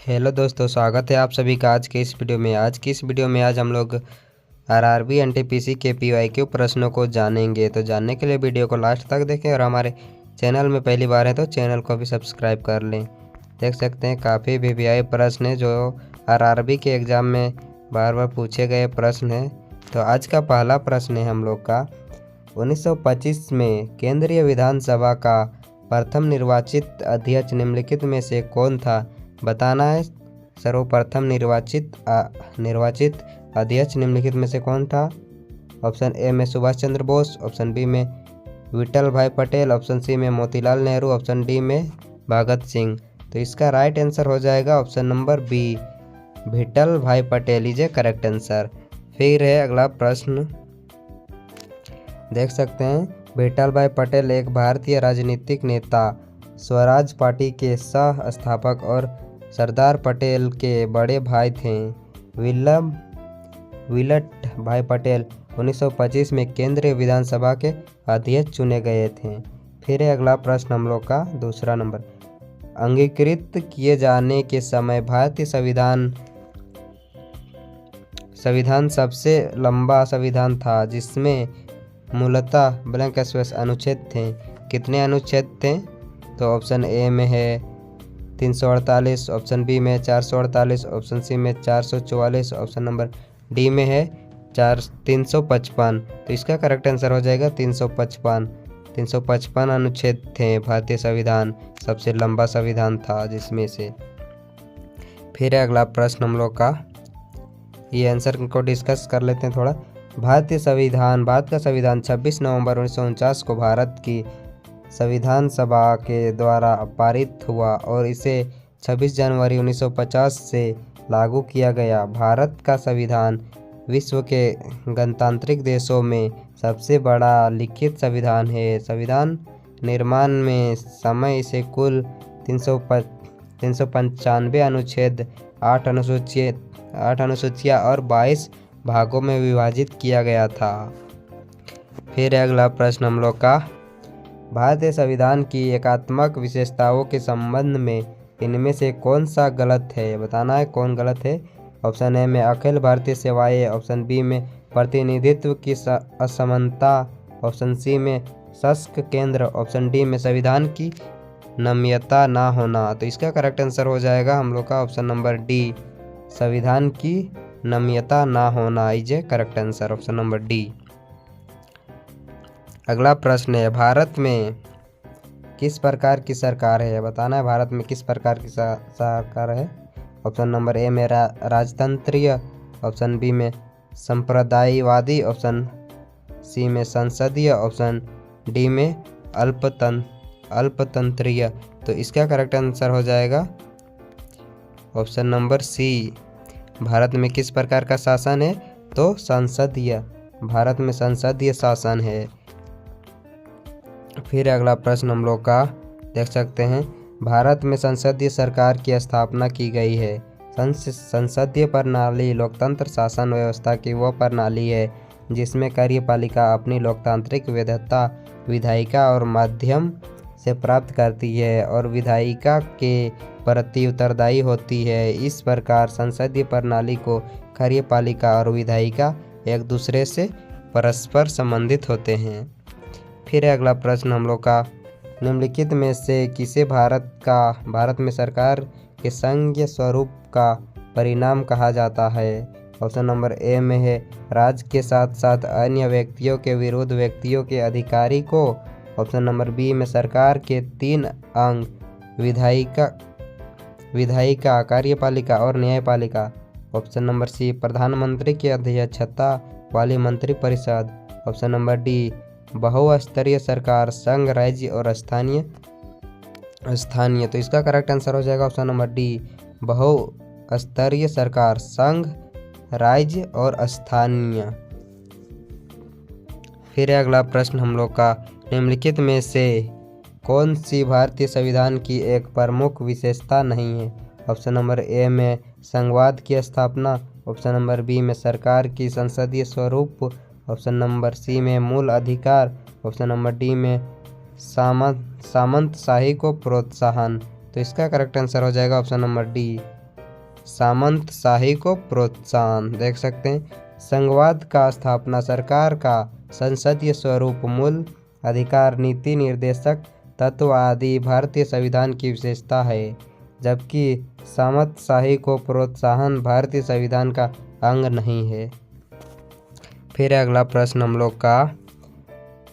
Hello दोस्तों, स्वागत है आप सभी का आज की इस वीडियो में। आज हम लोग आरआरबी एनटीपीसी के पीवाईक्यू प्रश्नों को जानेंगे। तो जानने के लिए वीडियो को लास्ट तक देखें और हमारे चैनल में पहली बार है तो चैनल को भी सब्सक्राइब कर लें। देख सकते हैं काफ़ी वीवीआई प्रश्न है जो आरआरबी के एग्ज़ाम में बार बार पूछे गए प्रश्न हैं। तो आज का पहला प्रश्न है हम लोग का, 1925 में केंद्रीय विधानसभा का प्रथम निर्वाचित अध्यक्ष निम्नलिखित में से कौन था? बताना है। सर्वप्रथम निर्वाचित अध्यक्ष निम्नलिखित में से कौन था? ऑप्शन ए में सुभाष चंद्र बोस, ऑप्शन बी में विठल भाई पटेल, ऑप्शन सी में मोतीलाल नेहरू, ऑप्शन डी में भगत सिंह। तो इसका राइट आंसर हो जाएगा ऑप्शन नंबर बी, विठल भाई Patel is a correct answer. फिर है अगला प्रश्न, देख सकते हैं विठल भाई पटेल एक भारतीय राजनीतिक नेता, स्वराज पार्टी के सह स्थापक और सरदार पटेल के बड़े भाई थे। विलट भाई पटेल 1925 में केंद्रीय विधानसभा के अध्यक्ष चुने गए थे। फिर है अगला प्रश्न हम लोग का दूसरा नंबर, अंगीकृत किए जाने के समय भारतीय संविधान सबसे लंबा संविधान था जिसमें मूलतः ब्लैंक स्पेस अनुच्छेद थे। कितने अनुच्छेद थे? तो ऑप्शन ए में है 348, ऑप्शन बी में 448, ऑप्शन सी में 444, ऑप्शन नंबर डी में है 355। तो इसका करेक्ट आंसर हो जाएगा 355 अनुच्छेद थे। भारतीय संविधान सबसे लंबा संविधान था जिसमें से। फिर अगला प्रश्न हम लोग का, ये आंसर को डिस्कस कर लेते हैं थोड़ा। भारत का संविधान 26 नवंबर 1949 को भारत की संविधान सभा के द्वारा पारित हुआ और इसे 26 जनवरी 1950 से लागू किया गया। भारत का संविधान विश्व के गणतांत्रिक देशों में सबसे बड़ा लिखित संविधान है। संविधान निर्माण में समय इसे कुल 395 अनुच्छेद, 8 अनुसूचियाँ और 22 भागों में विभाजित किया गया था। फिर अगला प्रश्न हम लोग का, भारतीय संविधान की एकात्मक विशेषताओं के संबंध में इनमें से कौन सा गलत है? बताना है कौन गलत है। ऑप्शन ए में अखिल भारतीय सेवाएं, ऑप्शन बी में प्रतिनिधित्व की असमानता, ऑप्शन सी में शासक केंद्र, ऑप्शन डी में संविधान की नम्यता ना होना। तो इसका करेक्ट आंसर हो जाएगा हम लोग का ऑप्शन नंबर डी, संविधान की नम्यता ना होना is a correct answer, option number D. अगला प्रश्न है, भारत में किस प्रकार की सरकार है? बताना है भारत में किस प्रकार की सरकार है। ऑप्शन नंबर ए में राजतंत्रीय, ऑप्शन बी में संप्रदायवादी, ऑप्शन सी में संसदीय, ऑप्शन डी में अल्पतंत्रीय। तो इसका करेक्ट आंसर हो जाएगा ऑप्शन नंबर सी, भारत में किस प्रकार का शासन है? तो संसदीय, भारत में संसदीय शासन है। फिर अगला प्रश्न हम लोग का, देख सकते हैं भारत में संसदीय सरकार की स्थापना की गई है। संसदीय प्रणाली लोकतंत्र शासन व्यवस्था की वह प्रणाली है जिसमें कार्यपालिका अपनी लोकतांत्रिक वैधता विधायिका और माध्यम से प्राप्त करती है और विधायिका के प्रति उत्तरदायी होती है। इस प्रकार संसदीय प्रणाली को कार्यपालिका और विधायिका एक दूसरे से परस्पर संबंधित होते हैं। फिर अगला प्रश्न हम लोग का, निम्नलिखित में से किसे भारत में सरकार के संघीय स्वरूप का परिणाम कहा जाता है? ऑप्शन नंबर ए में है राज्य के साथ साथ अन्य व्यक्तियों के विरुद्ध व्यक्तियों के अधिकारी को, ऑप्शन नंबर बी में सरकार के 3 अंग विधायिका, कार्यपालिका और न्यायपालिका, ऑप्शन नंबर सी प्रधानमंत्री की अध्यक्षता वाली मंत्रिपरिषद, ऑप्शन नंबर डी बहुस्तरीय सरकार, संघ, राज्य और स्थानीय। तो इसका करेक्ट आंसर हो जाएगा ऑप्शन नंबर डी, बहुस्तरीय सरकार, संघ, राज्य और स्थानीय। फिर अगला प्रश्न हम लोग का, निम्नलिखित में से कौन सी भारतीय संविधान की एक प्रमुख विशेषता नहीं है? ऑप्शन नंबर ए में संघवाद की स्थापना, ऑप्शन नंबर बी में सरकार की संसदीय स्वरूप, ऑप्शन नंबर सी में मूल अधिकार, ऑप्शन नंबर डी में सामंतशाही को प्रोत्साहन। तो इसका करेक्ट आंसर हो जाएगा ऑप्शन नंबर डी, सामंतशाही को प्रोत्साहन। देख सकते हैं संघवाद का स्थापना, सरकार का संसदीय स्वरूप, मूल अधिकार, नीति निर्देशक तत्व आदि भारतीय संविधान की विशेषता है, जबकि सामंतशाही को प्रोत्साहन भारतीय संविधान का अंग नहीं है। फिर अगला प्रश्न हम लोग का,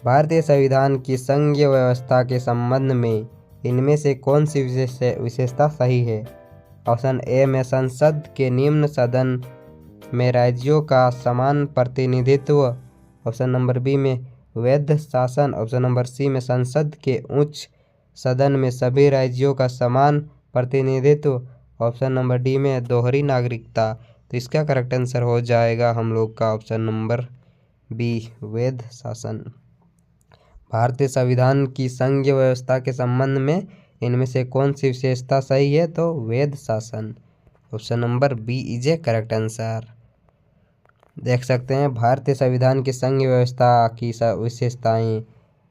भारतीय संविधान की संघीय व्यवस्था के संबंध में इनमें से कौन सी विशेषता सही है? ऑप्शन ए में संसद के निम्न सदन में राज्यों का समान प्रतिनिधित्व, ऑप्शन नंबर बी में वैध शासन, ऑप्शन नंबर सी में संसद के उच्च सदन में सभी राज्यों का समान प्रतिनिधित्व, ऑप्शन नंबर डी में दोहरी नागरिकता। तो इसका करेक्ट आंसर हो जाएगा हम लोग का ऑप्शन नंबर बी, वैध शासन। भारतीय संविधान की संघीय व्यवस्था के संबंध में इनमें से कौन सी विशेषता सही है? तो वैध शासन, option number B is a correct answer. देख सकते हैं भारतीय संविधान की संघीय व्यवस्था की विशेषताएं,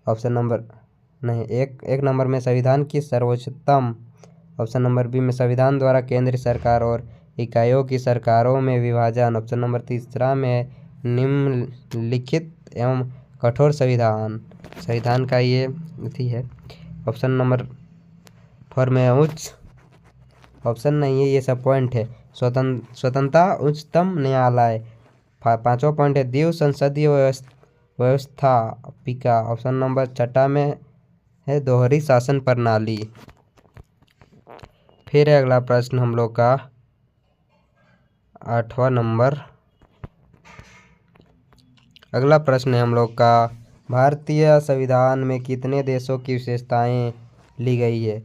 ऑप्शन नंबर नहीं, एक नंबर में संविधान की सर्वोच्चतम, ऑप्शन नंबर बी में संविधान द्वारा केंद्रीय सरकार और इकाइयों की सरकारों में विभाजन, ऑप्शन नंबर तीसरा में निम्नलिखित एवं कठोर संविधान का ये थी है, ऑप्शन नंबर 4 में उच्च, ऑप्शन नहीं है, ये सब पॉइंट है, स्वतंत्रता उच्चतम न्यायालय, पांचवा पॉइंट है द्वीप संसदीय व्यवस्थापिका, ऑप्शन नंबर 6 में है दोहरी शासन प्रणाली। फिर अगला प्रश्न हम लोग का 8वां नंबर, अगला प्रश्न है हम लोग का, भारतीय संविधान में कितने देशों की विशेषताएं ली गई है?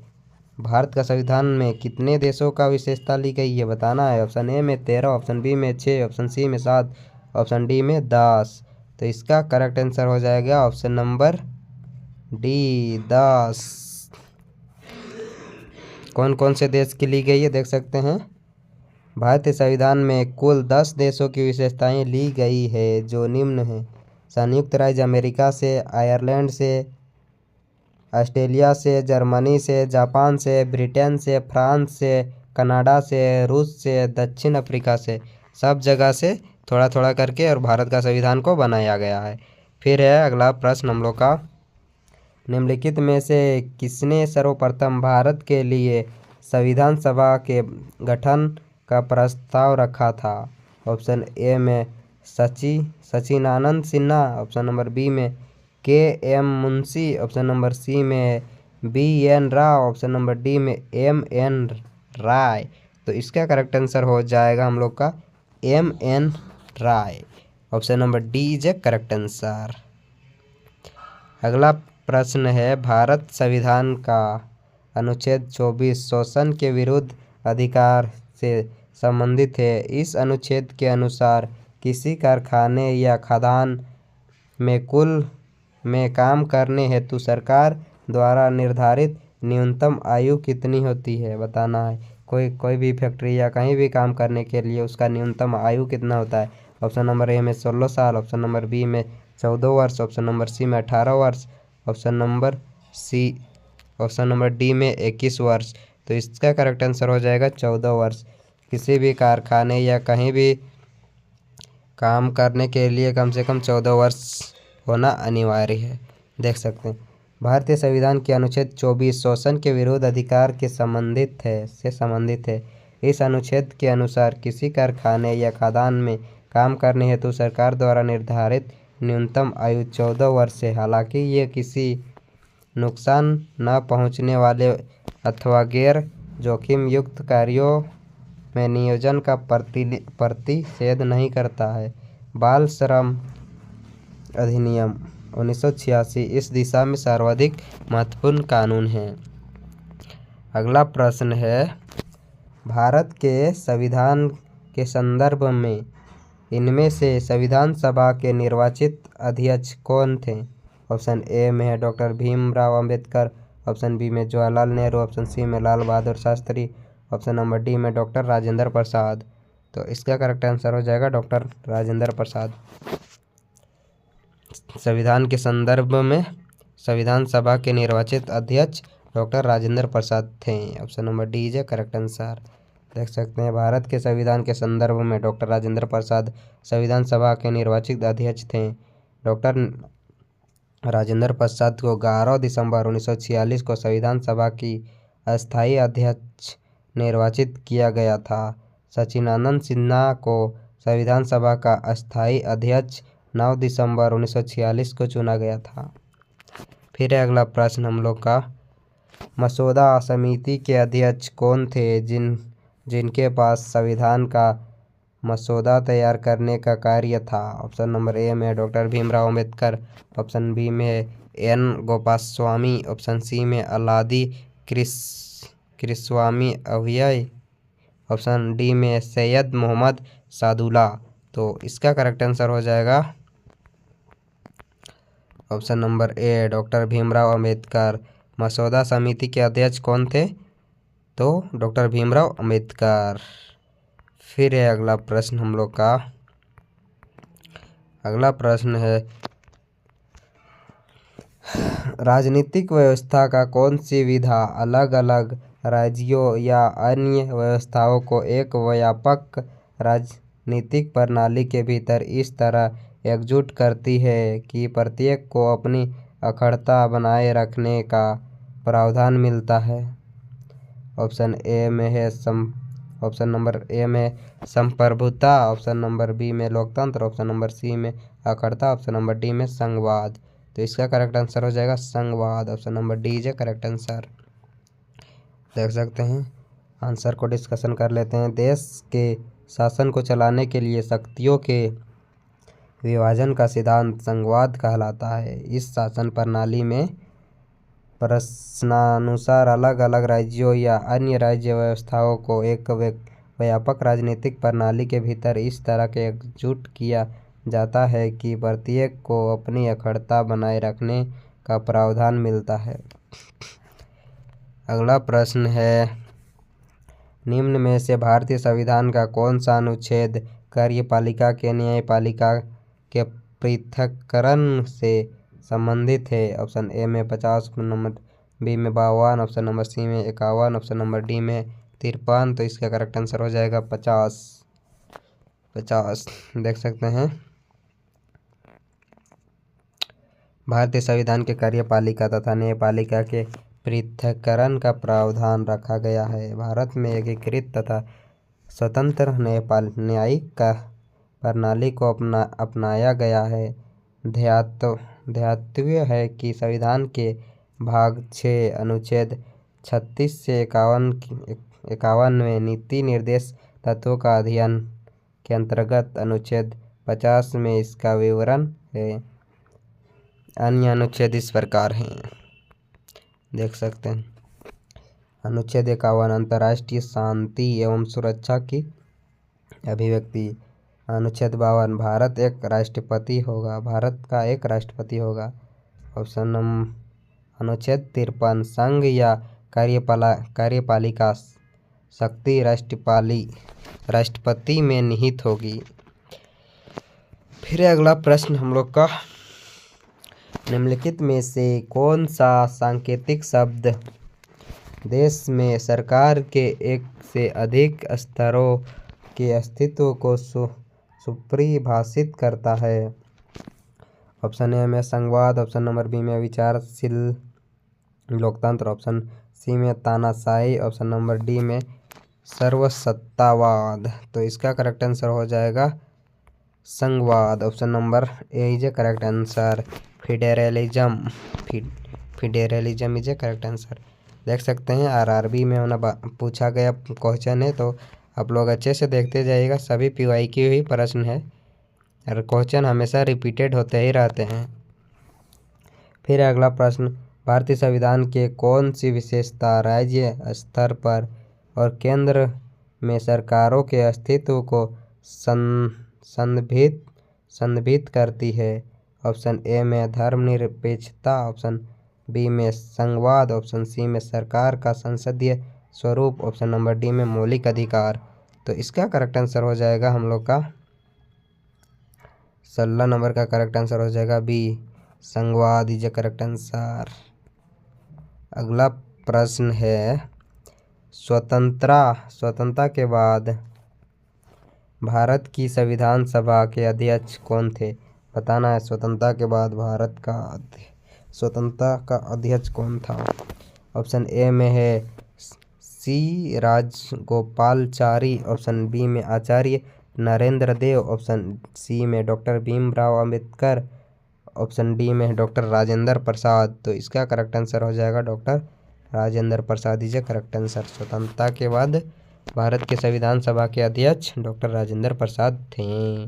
भारत का संविधान में कितने देशों का विशेषता ली गई है बताना है। ऑप्शन ए में 13, ऑप्शन बी में 6, ऑप्शन सी में 7, ऑप्शन डी में 10। तो इसका करेक्ट आंसर हो जाएगा ऑप्शन नंबर डी, 10। कौन कौन से देश की ली गई है देख सकते हैं। भारतीय संविधान में कुल 10 देशों की विशेषताएं ली गई है, जो निम्न हैं: संयुक्त राज्य अमेरिका से, आयरलैंड से, ऑस्ट्रेलिया से, जर्मनी से, जापान से, ब्रिटेन से, फ्रांस से, कनाडा से, रूस से, दक्षिण अफ्रीका से, सब जगह से थोड़ा थोड़ा करके और भारत का संविधान को बनाया गया है। फिर है अगला प्रश्न हम लोग का, निम्नलिखित में से किसने सर्वप्रथम भारत के लिए संविधान सभा के गठन का प्रस्ताव रखा था? ऑप्शन ए में Sachchidanand Sinha, option number B में KM. Munshi, option number C में BN. Rao, option number D में एम.एन. राय। तो इसका करेक्ट आंसर हो जाएगा हम लोग का MN. Roy, option number D is a correct answer. अगला प्रश्न है, भारत संविधान का अनुच्छेद 24 शोषण के विरुद्ध अधिकार से संबंधित है। इस अनुच्छेद के अनुसार किसी कारखाने या खदान में कुल में काम करने हेतु सरकार द्वारा निर्धारित न्यूनतम आयु कितनी होती है बताना है। कोई भी फैक्ट्री या कहीं भी काम करने के लिए उसका न्यूनतम आयु कितना होता है। ऑप्शन नंबर ए में 16 साल, ऑप्शन नंबर बी में 14 वर्ष, ऑप्शन नंबर सी में 18 वर्ष, ऑप्शन नंबर डी में 21 वर्ष। तो इसका करेक्ट आंसर हो जाएगा 14 वर्ष। किसी भी कारखाने या कहीं भी काम करने के लिए कम से कम 14 वर्ष होना अनिवार्य है। देख सकते हैं भारतीय संविधान के अनुच्छेद 24 शोषण के विरुद्ध अधिकार से संबंधित है। इस अनुच्छेद के अनुसार किसी कारखाने या खदान में काम करने हेतु सरकार द्वारा निर्धारित न्यूनतम आयु 14 वर्ष है। हालांकि ये किसी नुकसान न पहुंचने वाले अथवा गैर जोखिम युक्त कार्यों में नियोजन का प्रतिषेध नहीं करता है। बाल श्रम अधिनियम 1986 इस दिशा में सर्वाधिक महत्वपूर्ण कानून है। अगला प्रश्न है, भारत के संविधान के संदर्भ में इनमें से संविधान सभा के निर्वाचित अध्यक्ष कौन थे? ऑप्शन ए में है doctor Bhimrao Ambedkar, option B में जवाहरलाल नेहरू, ऑप्शन सी में Lal Bahadur Shastri, option number D में डॉक्टर राजेंद्र प्रसाद। तो इसका करेक्ट आंसर हो जाएगा डॉक्टर राजेंद्र प्रसाद। संविधान के संदर्भ में संविधान सभा के निर्वाचित अध्यक्ष डॉक्टर राजेंद्र प्रसाद थे। Option number D is a correct answer. देख सकते हैं भारत के संविधान के संदर्भ में डॉक्टर राजेंद्र प्रसाद संविधान सभा के निर्वाचित अध्यक्ष थे। डॉक्टर राजेंद्र प्रसाद को 11 दिसंबर 1946 को संविधान सभा की अस्थायी अध्यक्ष निर्वाचित किया गया था। सच्चिदानंद सिन्हा को संविधान सभा का अस्थायी अध्यक्ष 9 दिसंबर 1946 को चुना गया था। फिर अगला प्रश्न हम लोग का, मसौदा समिति के अध्यक्ष कौन थे जिनके पास संविधान का मसौदा तैयार करने का कार्य था? ऑप्शन नंबर ए में doctor Bhimrao Ambedkar, option B में एन गोपालस्वामी, ऑप्शन सी में अलादी कृष्णस्वामी अय्यर, ऑप्शन डी में सैयद मोहम्मद सादुल्ला। तो इसका करेक्ट आंसर हो जाएगा ऑप्शन नंबर ए डॉक्टर भीमराव अंबेडकर। मसौदा समिति के अध्यक्ष कौन थे? तो डॉक्टर भीमराव अंबेडकर। फिर है अगला प्रश्न हम लोग का, अगला प्रश्न है, राजनीतिक व्यवस्था का कौन सी विधा अलग अलग राज्यों या अन्य व्यवस्थाओं को एक व्यापक राजनीतिक प्रणाली के भीतर इस तरह एकजुट करती है कि प्रत्येक को अपनी अखंडता बनाए रखने का प्रावधान मिलता है? ऑप्शन ए में है ऑप्शन नंबर ए में संप्रभुता, ऑप्शन नंबर बी में लोकतंत्र, ऑप्शन नंबर सी में अखंडता, ऑप्शन नंबर डी में संघवाद। तो इसका करेक्ट आंसर हो जाएगा संघवाद। Option number D is correct answer. देख सकते हैं आंसर को डिस्कशन कर लेते हैं। देश के शासन को चलाने के लिए शक्तियों के विभाजन का सिद्धांत संघवाद कहलाता है। इस शासन प्रणाली में प्रश्नानुसार अलग अलग राज्यों या अन्य राज्य व्यवस्थाओं को एक व्यापक राजनीतिक प्रणाली के भीतर इस तरह के एकजुट किया जाता है कि प्रत्येक को अपनी अखंडता बनाए रखने का प्रावधान मिलता है। अगला प्रश्न है, निम्न में से भारतीय संविधान का कौन सा अनुच्छेद कार्यपालिका के न्यायपालिका के पृथक्करण से संबंधित है? ऑप्शन ए में 50, ऑप्शन नंबर बी में 52, ऑप्शन नंबर सी में 51, ऑप्शन नंबर डी में 53। तो इसका करेक्ट आंसर हो जाएगा 50। देख सकते हैं भारतीय संविधान के कार्यपालिका तथा न्यायपालिका के पृथक्करण का प्रावधान रखा गया है। भारत में एकीकृत तथा स्वतंत्र न्यायिक प्रणाली को अपनाया गया है। ध्यातव्य है कि संविधान के भाग 6 अनुच्छेद 36 से 51 में नीति निर्देश तत्वों का अध्ययन के अंतर्गत अनुच्छेद 50 में इसका विवरण है। अन्य अनुच्छेद इस प्रकार हैं, देख सकते हैं। अनुच्छेद 51 अंतर्राष्ट्रीय शांति एवं सुरक्षा की अभिव्यक्ति। अनुच्छेद 52 भारत का एक राष्ट्रपति होगा। ऑप्शन नंबर अनुच्छेद 53 संघ या कार्यपालिका शक्ति राष्ट्रपति में निहित होगी। फिर अगला प्रश्न हम लोग का, निम्नलिखित में से कौन सा सांकेतिक शब्द देश में सरकार के एक से अधिक स्तरों के अस्तित्व को सुपरिभाषित करता है? ऑप्शन ए में संघवाद, ऑप्शन नंबर बी में विचारशील लोकतंत्र, ऑप्शन सी में तानाशाही, ऑप्शन नंबर डी में सर्वसत्तावाद। तो इसका करेक्ट आंसर हो जाएगा संघवाद। Option number A is a correct answer. Federalism is a correct answer. देख सकते हैं आरआरबी में होना पूछा गया क्वेश्चन है, तो आप लोग अच्छे से देखते जाइएगा। सभी पीवाईक्यू ही प्रश्न है और क्वेश्चन हमेशा रिपीटेड होते ही रहते हैं। फिर अगला प्रश्न, भारतीय संविधान के कौन सी विशेषता राज्य स्तर पर और केंद्र में सरकारों के अस्तित्व को संदर्भित करती है? ऑप्शन ए में धर्मनिरपेक्षता, ऑप्शन बी में संघवाद, ऑप्शन सी में सरकार का संसदीय स्वरूप, ऑप्शन नंबर डी में मौलिक अधिकार। तो इसका करेक्ट आंसर हो जाएगा हम लोग का 16 नंबर का करेक्ट आंसर हो जाएगा बी, संघवाद इज करेक्ट आंसर। अगला प्रश्न है, स्वतंत्रता के बाद भारत की संविधान सभा के अध्यक्ष कौन थे? बताना है स्वतंत्रता के बाद भारत का स्वतंत्रता का अध्यक्ष कौन था? ऑप्शन ए में है सी राजगोपालाचारी, ऑप्शन बी में आचार्य नरेंद्र देव, ऑप्शन सी में doctor Bhimrao Ambedkar, option D में डॉक्टर राजेंद्र प्रसाद। तो इसका करेक्ट आंसर हो जाएगा doctor Rajendra Prasad is correct answer. स्वतंत्रता के बाद भारत के संविधान सभा के अध्यक्ष डॉक्टर राजेंद्र प्रसाद थे।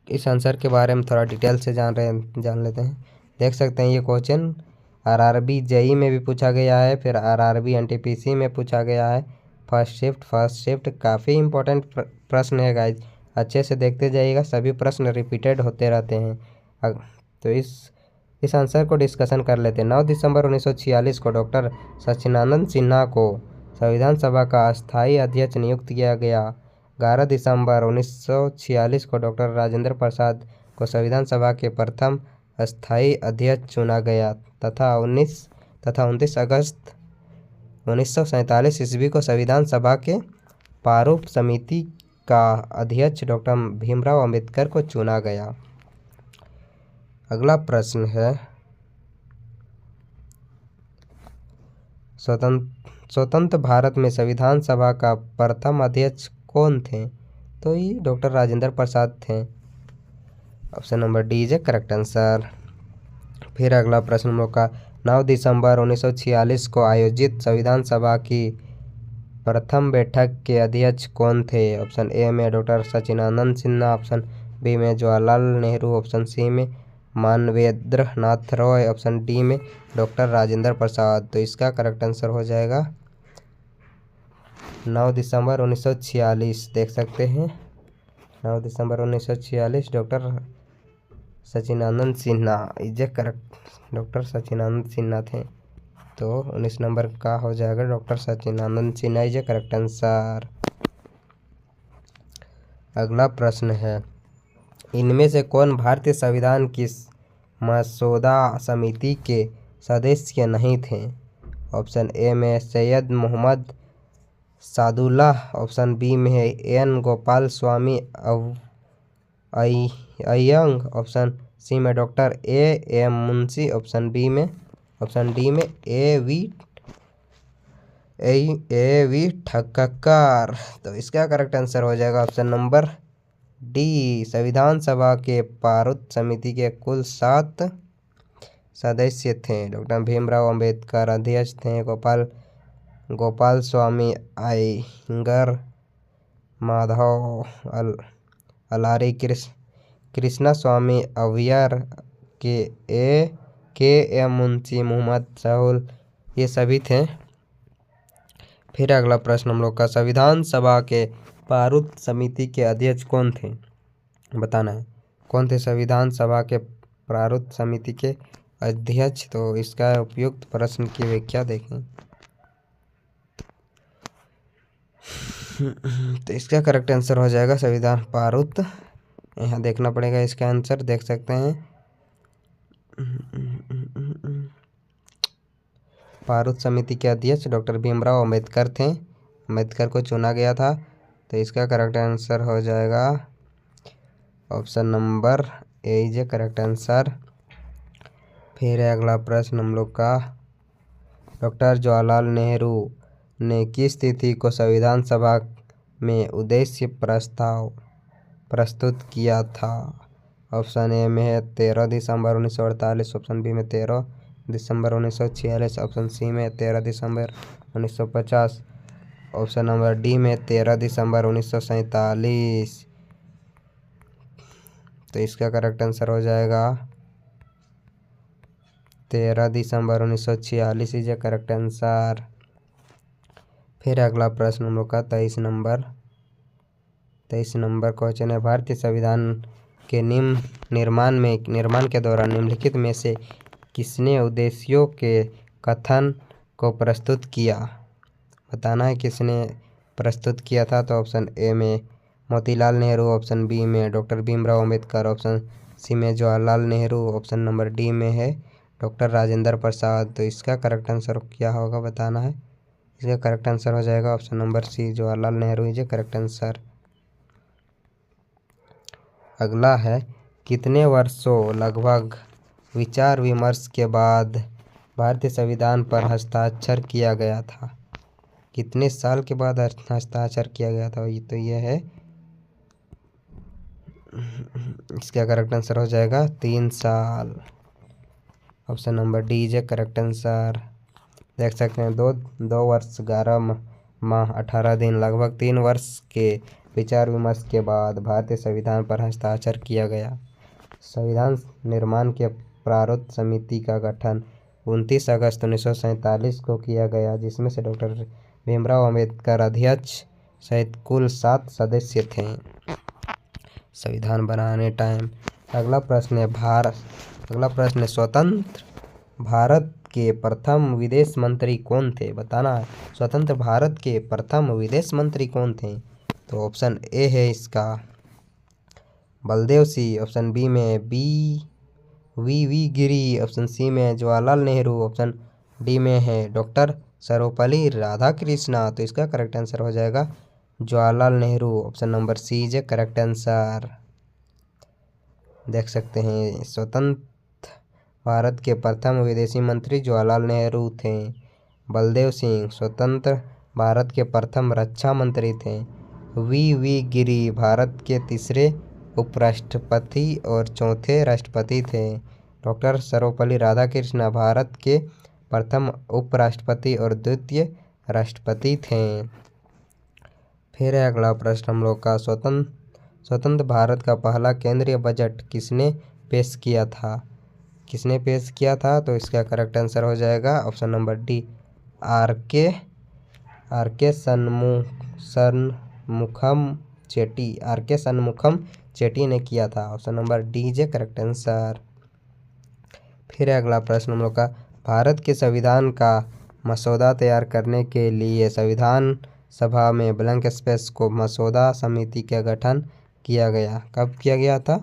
इस आंसर के बारे में थोड़ा डिटेल से जान लेते हैं। देख सकते हैं ये क्वेश्चन आरआरबी जेई में भी पूछा गया है, फिर आरआरबी एनटीपीसी में पूछा गया है। फर्स्ट शिफ्ट काफ़ी इंपॉर्टेंट प्रश्न है गाइज, अच्छे से देखते जाइएगा, सभी प्रश्न रिपीटेड होते रहते हैं। तो इस आंसर को डिस्कशन कर लेते हैं। 9 दिसंबर 1946 को डॉक्टर सच्चिदानंद सिन्हा को संविधान सभा का अस्थायी अध्यक्ष नियुक्त किया गया। 11 दिसंबर 1946 को डॉक्टर राजेंद्र प्रसाद को संविधान सभा के प्रथम अस्थायी अध्यक्ष चुना गया तथा 29 अगस्त 1947 ईस्वी को संविधान सभा के प्रारूप समिति का अध्यक्ष डॉक्टर भीमराव अंबेडकर को चुना गया। अगला प्रश्न है स्वतंत्र भारत में संविधान सभा का प्रथम अध्यक्ष कौन थे? तो ये डॉक्टर राजेंद्र प्रसाद थे। Option number D is correct answer. फिर अगला प्रश्न हम लोग का 9 दिसंबर 1946 को आयोजित संविधान सभा की प्रथम बैठक के अध्यक्ष कौन थे? ऑप्शन ए में doctor Sachchidanand Sinha, option B में जवाहरलाल नेहरू, ऑप्शन सी में मानवेंद्र नाथ रॉय, ऑप्शन डी में डॉक्टर राजेंद्र प्रसाद। तो इसका करेक्ट आंसर हो जाएगा 9 दिसंबर 1946। देख सकते हैं 9 दिसंबर 1946 doctor Sachchidanand Sinha is correct, doctor Sachchidanand Sinha थे। तो 19 नंबर का हो जाएगा doctor Sachchidanand Sinha is correct answer. अगला प्रश्न है इनमें से कौन भारतीय संविधान की मसौदा समिति के सदस्य नहीं थे? ऑप्शन ए में सैयद मोहम्मद सादुल्लाह, ऑप्शन बी में है N Gopalaswami Ayyangar, option C में doctor A M Munshi, option D में ए वी ठक्कर। तो इसका करेक्ट आंसर हो जाएगा ऑप्शन नंबर डी। संविधान सभा के प्रारूप समिति के कुल 7 सदस्य थे। डॉक्टर भीमराव अंबेडकर अध्यक्ष थे, गोपाल स्वामी अयंगर, माधव अलारी, कृष्णा स्वामी अय्यर, के एम मुंशी, मोहम्मद साहुल, ये सभी थे। फिर अगला प्रश्न हम लोग का संविधान सभा के प्रारूप समिति के अध्यक्ष कौन थे? बताना है कौन थे संविधान सभा के प्रारूप समिति के अध्यक्ष। तो इसका उपयुक्त प्रश्न की व्याख्या देखें। तो इसका करेक्ट आंसर हो जाएगा संविधान प्रारूप। यहाँ देखना पड़ेगा इसका आंसर, देख सकते हैं प्रारूप समिति के अध्यक्ष डॉक्टर भीमराव अंबेडकर थे, अंबेडकर को चुना गया था। तो इसका करेक्ट आंसर हो जाएगा option number A is correct answer. फिर है अगला प्रश्न हम लोग का डॉक्टर जवाहरलाल नेहरू ने किस तिथि को संविधान सभा में उद्देश्य प्रस्ताव प्रस्तुत किया था? ऑप्शन ए में है 13 दिसंबर 1948, ऑप्शन बी में 13 दिसंबर 1946, ऑप्शन सी में 13 दिसंबर 1950, ऑप्शन नंबर डी में 13 दिसंबर 1947। तो इसका करेक्ट आंसर हो जाएगा 13 दिसंबर 1946 इज करेक्ट आंसर। फिर अगला प्रश्न हम लोग का 23 नंबर क्वेश्चन है भारतीय संविधान के निर्माण के दौरान निम्नलिखित में से किसने उद्देश्यों के कथन को प्रस्तुत किया? बताना है किसने प्रस्तुत किया था। तो ऑप्शन ए में मोतीलाल नेहरू, ऑप्शन बी में doctor Bhimrao Ambedkar, option C में Jawaharlal Nehru, option number D में है डॉक्टर राजेंद्र प्रसाद। तो इसका करेक्ट आंसर क्या होगा बताना है। इसका करेक्ट आंसर हो जाएगा option number C, Jawaharlal Nehru is correct answer. अगला है, कितने वर्षों लगभग विचार विमर्श के बाद भारतीय संविधान पर हस्ताक्षर किया गया था? कितने साल के बाद हस्ताक्षर किया गया था? तो ये है, इसका करेक्ट आंसर हो जाएगा 3 साल। Option number D is correct answer. देख सकते हैं, दो वर्ष 11 माह 18 दिन लगभग 3 वर्ष के विचार विमर्श के बाद भारतीय संविधान पर हस्ताक्षर किया गया। संविधान निर्माण के प्रारूप समिति का गठन 29 अगस्त 1947 को किया गया, जिसमें से डॉक्टर भीमराव अंबेडकर अध्यक्ष सहित कुल 7 सदस्य थे संविधान बनाने टाइम। अगला प्रश्न है, स्वतंत्र भारत के प्रथम विदेश मंत्री कौन थे? बताना है, स्वतंत्र भारत के प्रथम विदेश मंत्री कौन थे? तो ऑप्शन ए है इसका बलदेव सिंह, ऑप्शन बी में वी गिरी, ऑप्शन सी में जवाहरलाल नेहरू, ऑप्शन डी में है डॉक्टर सर्वपल्ली राधाकृष्णा। तो इसका करेक्ट आंसर हो जाएगा Jawaharlal Nehru, option number C is correct answer. देख सकते हैं, स्वतंत्र भारत के प्रथम विदेशी मंत्री जवाहरलाल नेहरू थे। बलदेव सिंह स्वतंत्र भारत के प्रथम रक्षा मंत्री थे। वी गिरी भारत के तीसरे उपराष्ट्रपति और चौथे राष्ट्रपति थे। डॉक्टर सर्वपल्ली राधाकृष्णन भारत के प्रथम उपराष्ट्रपति और द्वितीय राष्ट्रपति थे। फिर है अगला प्रश्न हम लोग का, स्वतंत्र भारत का पहला केंद्रीय बजट किसने पेश किया था? किसने पेश किया था? तो इसका करेक्ट आंसर हो जाएगा ऑप्शन नंबर डी, आर के सन्मुखम चेट्टी ने किया था। Option number D J correct answer. फिर अगला प्रश्न हम लोग का, भारत के संविधान का मसौदा तैयार करने के लिए संविधान सभा में ब्लैंक स्पेस को मसौदा समिति का गठन किया गया। कब किया गया था?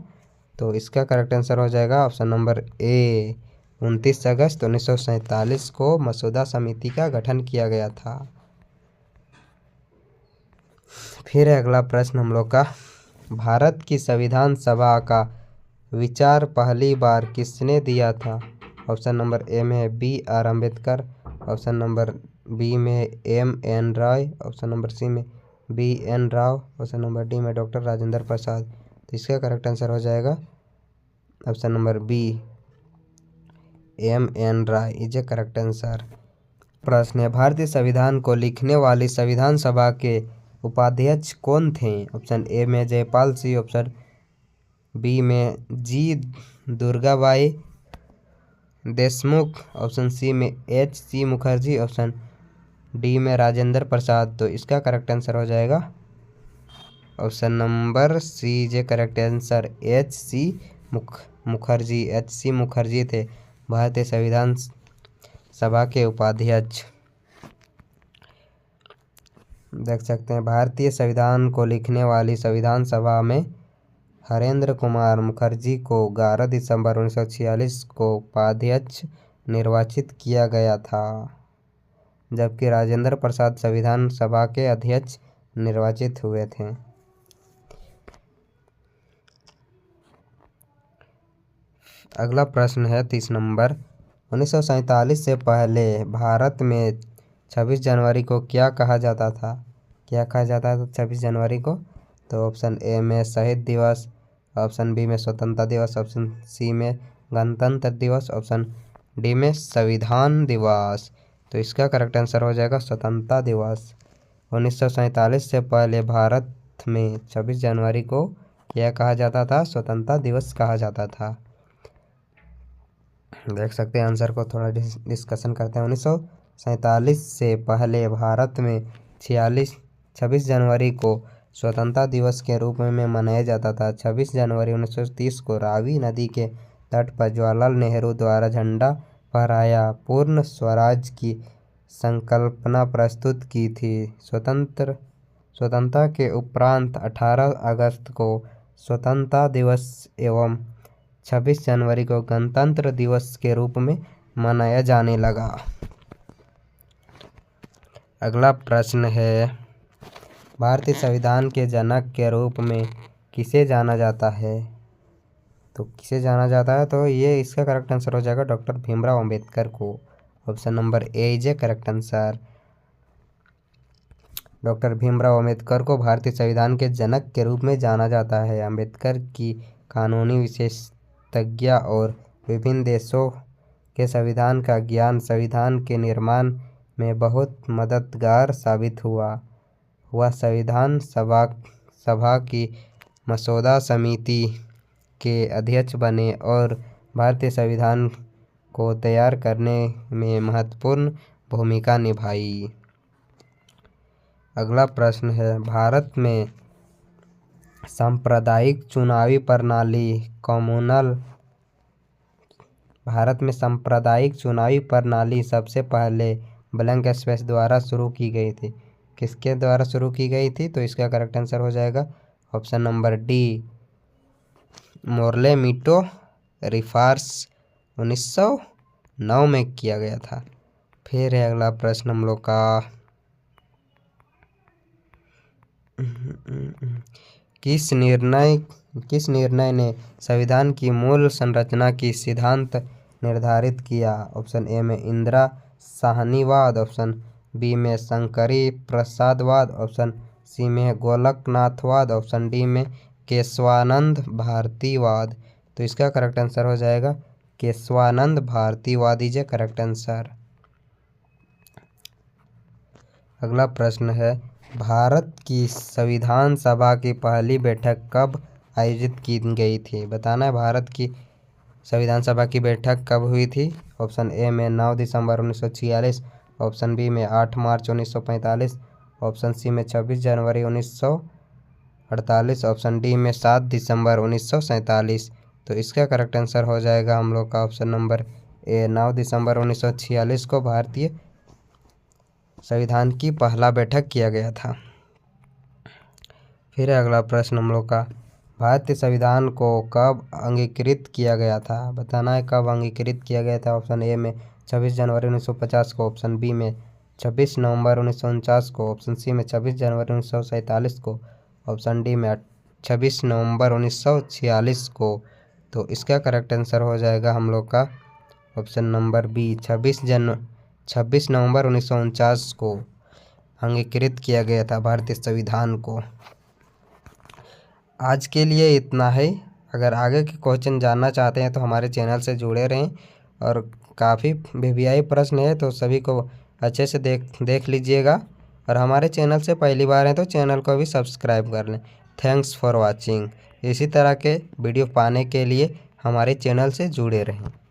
तो इसका करेक्ट आंसर हो जाएगा ऑप्शन नंबर ए, 29 अगस्त 1947 को मसौदा समिति का गठन किया गया था। फिर अगला प्रश्न हम लोग का, भारत की संविधान सभा का विचार पहली बार किसने दिया था? ऑप्शन नंबर ए में B R Ambedkar, option number B में M N Roy, option number C में B N Rao, option number D में डॉक्टर राजेंद्र प्रसाद। तो इसका करेक्ट आंसर हो जाएगा option number B, M N Roy is a correct answer. प्रश्न है, भारतीय संविधान को लिखने वाली संविधान सभा के उपाध्यक्ष कौन थे? ऑप्शन ए में जयपाल सिंह, ऑप्शन बी में G Durgabai Deshmukh, option C में H C Mukherjee, option D में राजेंद्र प्रसाद। तो इसका करेक्ट आंसर हो जाएगा option number C is correct answer, H C Mukherjee थे भारतीय संविधान सभा के उपाध्यक्ष। देख सकते हैं, भारतीय संविधान को लिखने वाली संविधान सभा में हरेंद्र कुमार मुखर्जी को 11 दिसंबर 1946 को उपाध्यक्ष निर्वाचित किया गया था, जबकि राजेंद्र प्रसाद संविधान सभा के अध्यक्ष निर्वाचित हुए थे। अगला प्रश्न है 30 नंबर, 1947 से पहले भारत में 26 जनवरी को क्या कहा जाता था? क्या कहा जाता था 26 जनवरी को? तो ऑप्शन ए में शहीद दिवस, ऑप्शन बी में स्वतंत्रता दिवस, ऑप्शन सी में गणतंत्र दिवस, ऑप्शन डी में संविधान दिवस। तो इसका करेक्ट आंसर हो जाएगा स्वतंत्रता दिवस। 1947 से पहले भारत में 26 जनवरी को क्या कहा जाता था? स्वतंत्रता दिवस कहा जाता था। देख सकते हैं, आंसर को थोड़ा डिस्कशन करते हैं। 1947 से पहले भारत में 26 जनवरी को स्वतंत्रता दिवस के रूप में मनाया जाता था। 26 जनवरी 1930 को रावी नदी के तट पर जवाहरलाल नेहरू द्वारा झंडा फहराया पूर्ण स्वराज की संकल्पना प्रस्तुत की थी। स्वतंत्रता के उपरांत 18 अगस्त को स्वतंत्रता दिवस एवं 26 जनवरी को गणतंत्र दिवस के रूप में मनाया जाने लगा। अगला प्रश्न है, भारतीय संविधान के जनक के रूप में किसे जाना जाता है? तो किसे जाना जाता है, तो ये इसका करेक्ट आंसर हो जाएगा डॉक्टर भीमराव अंबेडकर को। Option number A is a correct answer. Doctor Bhimrao Ambedkar को भारतीय संविधान के जनक के रूप में जाना जाता है। अंबेडकर की कानूनी विशेषज्ञता और विभिन्न देशों के संविधान का ज्ञान संविधान के निर्माण में बहुत मददगार साबित हुआ। वह संविधान सभा की मसौदा समिति के अध्यक्ष बने और भारतीय संविधान को तैयार करने में महत्वपूर्ण भूमिका निभाई। अगला प्रश्न है, भारत में सांप्रदायिक चुनावी प्रणाली सबसे पहले ब्लैंक स्पेस द्वारा शुरू की गई थी। किसके द्वारा शुरू की गई थी? तो इसका करेक्ट आंसर हो जाएगा ऑप्शन नंबर डी, मोर्ले मीटो रिफार्स 1909 में किया गया था। फिर है अगला प्रश्न हम लोग का, किस निर्णय ने संविधान की मूल संरचना की सिद्धांत निर्धारित किया? ऑप्शन ए में इंदिरा साहनीवाद, ऑप्शन बी में शंकरी प्रसादवाद, ऑप्शन सी में गोलकनाथवाद, ऑप्शन डी में केशवानंद भारतीवाद। तो इसका करेक्ट आंसर हो जाएगा केशवानंद भारतीवाद इज ए करेक्ट आंसर। अगला प्रश्न है, भारत की संविधान सभा की पहली बैठक कब आयोजित की गई थी? बताना है भारत की संविधान सभा की बैठक कब हुई थी? ऑप्शन ए में 9 दिसंबर 1946, ऑप्शन बी में 8 मार्च 1945, ऑप्शन सी में 26 जनवरी 1948, ऑप्शन डी में 7 दिसंबर 1947। तो इसका करेक्ट आंसर हो जाएगा हम लोग का ऑप्शन नंबर ए, 9 दिसंबर 1946 को भारतीय संविधान की पहला बैठक किया गया था। फिर अगला प्रश्न हम लोग का, भारतीय संविधान को कब अंगीकृत किया गया था? बताना है कब अंगीकृत किया गया था। ऑप्शन ए में 26 जनवरी 1950 को, ऑप्शन बी में 26 नवंबर 1949 को, ऑप्शन सी में 26 जनवरी 1947 को, ऑप्शन डी में 26 नवंबर 1946 को। तो इसका करेक्ट आंसर हो जाएगा हम लोग का ऑप्शन नंबर बी, 26 नवंबर 1949 को अंगीकृत किया गया था भारतीय संविधान को। आज के लिए इतना है। अगर आगे के क्वेश्चन जानना चाहते हैं तो हमारे चैनल से जुड़े रहें, और काफ़ी वीवीआई प्रश्न है तो सभी को अच्छे से देख लीजिएगा, और हमारे चैनल से पहली बार हैं तो चैनल को भी सब्सक्राइब कर लें। Thanks for watching. इसी तरह के वीडियो पाने के लिए हमारे चैनल से जुड़े रहें।